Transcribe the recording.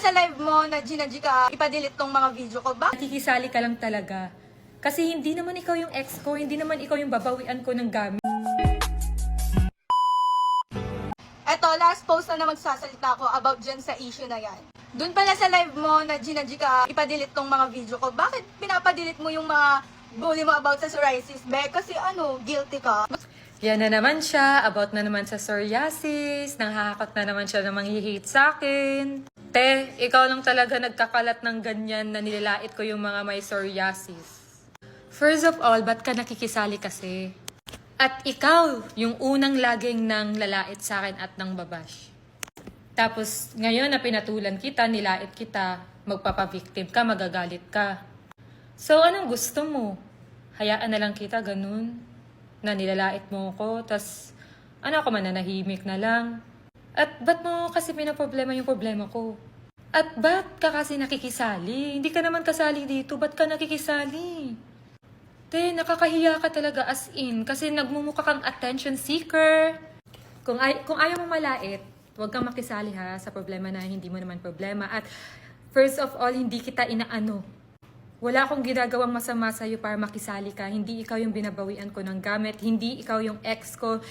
sa live mo na ginaji ka, ipadelete tong mga video ko ba? Nakikisali ka lang talaga. Kasi hindi naman ikaw yung ex ko, hindi naman ikaw yung babawian ko ng gamit. Eto, last post na magsasalita ko about dyan sa issue na yan. Doon pala sa live mo na ginaji ka, ipadelete tong mga video ko. Bakit pinapadelete mo yung mga bully mo about sa psoriasis, be? Kasi guilty ka. Yan na naman siya, about na naman sa psoriasis, nanghahakot na naman siya na manghihate sa akin. Te, ikaw lang talaga nagkakalat ng ganyan na nilalait ko yung mga may psoriasis. First of all, ba't ka nakikisali kasi? At ikaw, yung unang laging nang lalait sa akin at nang babash. Tapos, ngayon na pinatulan kita, nilait kita, magpapavictim ka, magagalit ka. So, anong gusto mo? Hayaan na lang kita, ganun? Na nilalait mo ko, tas ako mananahimik na lang. At ba't mo kasi pinaproblema yung problema ko? At ba't ka kasi nakikisali? Hindi ka naman kasali dito, ba't ka nakikisali? Te, nakakahiya ka talaga as in kasi nagmumukha kang attention seeker. Kung ayaw mo malait, huwag kang makisali ha sa problema na hindi mo naman problema. At first of all, hindi kita inaano. Wala akong ginagawang masama sa'yo para makisali ka. Hindi ikaw yung binabawian ko ng gamit. Hindi ikaw yung ex ko.